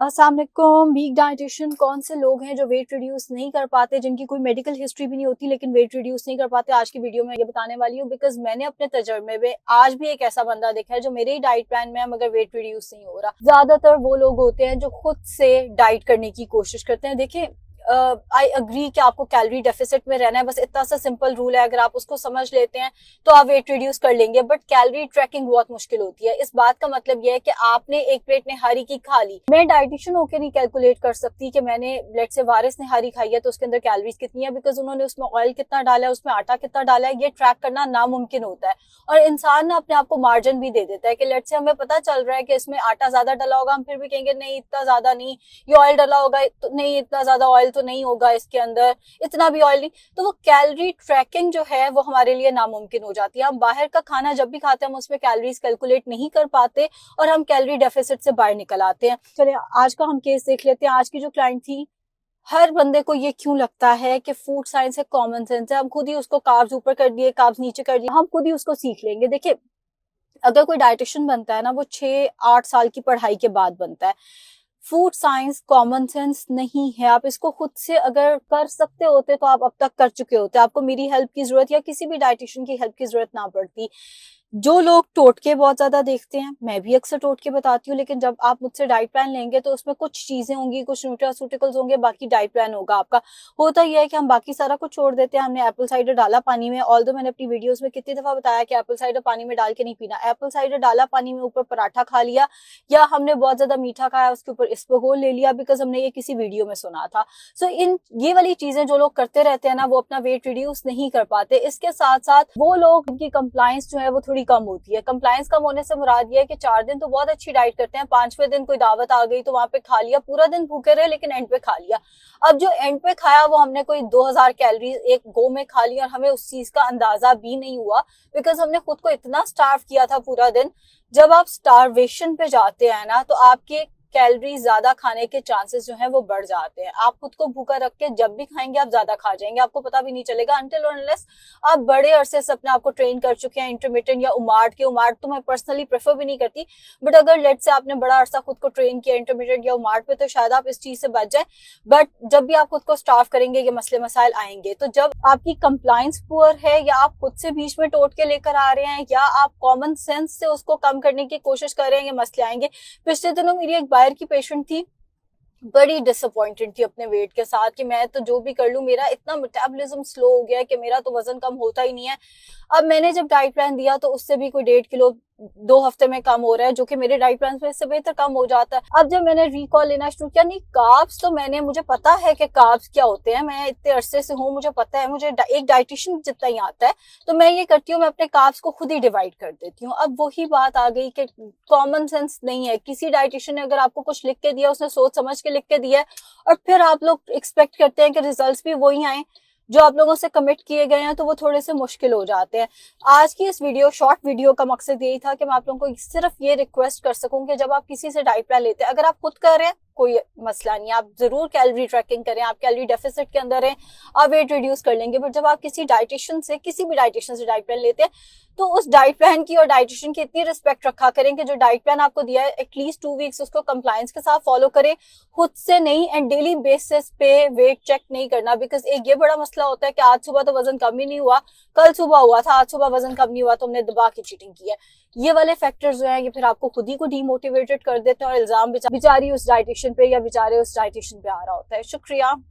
अस्सलाम वालेकुम। Week dietitian कौन से लोग हैं जो वेट रिड्यूस नहीं कर पाते, जिनकी कोई मेडिकल हिस्ट्री भी नहीं होती लेकिन वेट रिड्यूस नहीं कर पाते? आज की वीडियो में ये बताने वाली हूँ बिकॉज मैंने अपने तजर्बे में आज भी एक ऐसा बंदा देखा है जो मेरे ही डाइट प्लान में है मगर वेट रिड्यूस नहीं हो रहा। ज्यादातर वो लोग होते हैं जो खुद से डाइट करने की कोशिश करते हैं। देखिए, आई अग्री कि आपको कैलोरी डेफिसिट में रहना है, बस इतना सा सिंपल रूल है, अगर आप उसको समझ लेते हैं तो आप वेट रिड्यूस कर लेंगे। बट कैलोरी ट्रैकिंग बहुत मुश्किल होती है। इस बात का मतलब यह है कि आपने एक प्लेट निहारी की खा ली, मैं डाइटिशियन होकर नहीं कैलकुलेट कर सकती कि मैंने लेट से वारिस निहारी खाई है तो उसके अंदर कैलोरीज कितनी है, बिकॉज उन्होंने उसमें ऑयल कितना डाला है, उसमें आटा कितना डाला है, ये ट्रैक करना नामुमकिन होता है। और इंसान ना अपने आप को मार्जिन भी दे देता है कि लेट से हमें पता चल रहा है कि इसमें आटा ज्यादा डला होगा, हम फिर भी कहेंगे नहीं इतना ज्यादा नहीं, ये ऑयल डला होगा तो नहीं इतना ज्यादा ऑयल तो नहीं होगा इसके अंदर, इतना भी ऑयल नहीं। तो वो कैलोरी ट्रैकिंग जो है वो हमारे लिए नामुमकिन हो जाती है। हम बाहर का खाना जब भी खाते हैं हम उसमें कैलोरीज कैलकुलेट नहीं कर पाते और हम कैलोरी डेफिसिट से बाहर निकल आते हैं। चलिए आज का हम केस देख लेते हैं। आज की जो क्लाइंट थी, हर बंदे को ये क्यों लगता है कि फूड साइंस है, कॉमन सेंस है, हम खुद ही उसको कार्ब्स ऊपर कर दिए, कार्ब्स नीचे कर दिए, हम खुद ही उसको सीख लेंगे। देखिए, अगर कोई डाइटिशियन बनता है ना, वो 6-8 साल की पढ़ाई के बाद बनता है। फूड साइंस कॉमन सेंस नहीं है। आप इसको खुद से अगर कर सकते होते तो आप अब तक कर चुके होते, आपको मेरी हेल्प की जरूरत या किसी भी डाइटिशियन की हेल्प की जरूरत ना पड़ती। जो लोग टोटके बहुत ज्यादा देखते हैं, मैं भी अक्सर टोटके बताती हूँ, लेकिन जब आप मुझसे डाइट प्लान लेंगे तो उसमें कुछ चीजें होंगी, कुछ न्यूट्रास्यूटिकल्स होंगे, बाकी डाइट प्लान होगा आपका। होता यह है कि हम बाकी सारा कुछ छोड़ देते हैं। हमने एप्पल साइडर डाला पानी में, ऑल्दो मैंने अपनी वीडियोस में कितनी दफा बताया कि एप्पल साइडर पानी में डाल के नहीं पीना। एप्पल साइडर डाला पानी में, ऊपर पराठा खा लिया, या हमने बहुत ज्यादा मीठा खाया उसके ऊपर इसबगोल ले लिया, बिकॉज हमने ये किसी वीडियो में सुना था। सो इन ये वाली चीजें जो लोग करते रहते हैं ना, वो अपना वेट रिड्यूस नहीं कर पाते। इसके साथ साथ वो लोग जिनकी कंप्लायंस जो है वो थोड़ी कम होती है। कंप्लायंस कम होने से मुराद ये है कि 4 दिन तो बहुत अच्छी डाइट करते हैं, 5वें दिन कोई दावत आ गई तो वहां पे खा लिया, पूरा दिन भूखे रहे लेकिन एंड पे खा लिया। अब जो एंड पे खाया वो हमने कोई 2000 कैलोरीज एक गो में खा ली और हमें उस चीज का अंदाजा भी नहीं हुआ, बिकॉज हमने खुद को इतना स्टार्व किया था पूरा दिन। जब आप स्टारवेशन पे जाते हैं ना, तो आपके कैलोरी ज्यादा खाने के चांसेस जो है वो बढ़ जाते हैं। आप खुद को भूखा रख के जब भी खाएंगे आप ज्यादा खा जाएंगे, आपको पता भी नहीं चलेगा अनटिल और अनलेस आप बड़े अरसे से अपने आप को ट्रेन कर चुके हैं इंटरमिटेंट या उमार्ट तो मैं पर्सनली प्रेफर भी नहीं करती। बट अगर लेट से आपने बड़ा अरसा खुद को ट्रेन किया इंटरमिटेंट या उमार्ट पे, तो शायद आप इस चीज से बच जाए। बट जब भी आप खुद को स्टार्व करेंगे ये मसले मसाइल आएंगे। तो जब आपकी कंप्लायंस पुअर है, या आप खुद से बीच में टोट के लेकर आ रहे हैं, या आप कॉमन सेंस से उसको कम करने की कोशिश कर रहे हैं, ये मसले आएंगे। पिछले दिनों मेरी एक बायर की पेशेंट थी, बड़ी डिसअपॉइंटेड थी अपने वेट के साथ कि मैं तो जो भी कर लूं मेरा इतना मेटाबॉलिज्म स्लो हो गया है कि मेरा तो वजन कम होता ही नहीं है। अब मैंने जब डाइट प्लान दिया तो उससे भी कोई 1.5 किलो 2 हफ्ते में कम हो रहा है, जो कि मेरे डाइट प्लान में इससे बेहतर कम हो जाता है। अब जब मैंने रिकॉल लेना शुरू किया, नहीं कार्ब्स तो मुझे पता है कि कार्ब्स क्या होते हैं, मैं इतने अरसे से हूँ, मुझे पता है, मुझे एक डाइटिशियन जितना ही आता है, तो मैं ये करती हूँ, मैं अपने कार्ब्स को खुद ही डिवाइड कर देती हूँ। अब वही बात आ गई कि कॉमन सेंस नहीं है। किसी डाइटिशियन ने अगर आपको कुछ लिख के दिया, उसने सोच समझ के लिख के दिया है, और फिर आप लोग एक्सपेक्ट करते हैं कि रिजल्ट्स भी वही आए जो आप लोगों से कमिट किए गए हैं, तो वो थोड़े से मुश्किल हो जाते हैं। आज की इस वीडियो, शॉर्ट वीडियो का मकसद यही था कि मैं आप लोगों को सिर्फ ये रिक्वेस्ट कर सकूं कि जब आप किसी से डाइट प्लान लेते हैं, अगर आप खुद कर रहे हैं कोई मसला नहीं, आप जरूर कैलोरी ट्रैकिंग करें, आप कैलोरी डेफिसिट के अंदर हैं, आप वेट रिड्यूस कर लेंगे। बट जब आप किसी डाइटिशियन से, किसी भी डाइटिशियन से डाइट प्लान लेते हैं, तो उस डाइट प्लान की और डाइटिशियन की इतनी रिस्पेक्ट रखा करें कि जो डाइट प्लान आपको दिया है एटलीस्ट 2 वीक्स उसको कंप्लायंस के साथ फॉलो करें, खुद से नहीं, एंड डेली बेसिस पे वेट चेक नहीं करना। बिकॉज एक ये बड़ा मसला होता है कि आज सुबह तो वजन कम ही नहीं हुआ, कल सुबह हुआ था, आज सुबह वजन कम नहीं हुआ तो हमने दबा की चीटिंग की है। ये वाले फैक्टर्स जो हैं ये फिर आपको खुद ही को डीमोटिवेटेड कर देते हैं और इल्जाम बेचारी उस डाइटिशियन पे या बेचारे उस डाइटिशियन पे आ रहा होता है। शुक्रिया।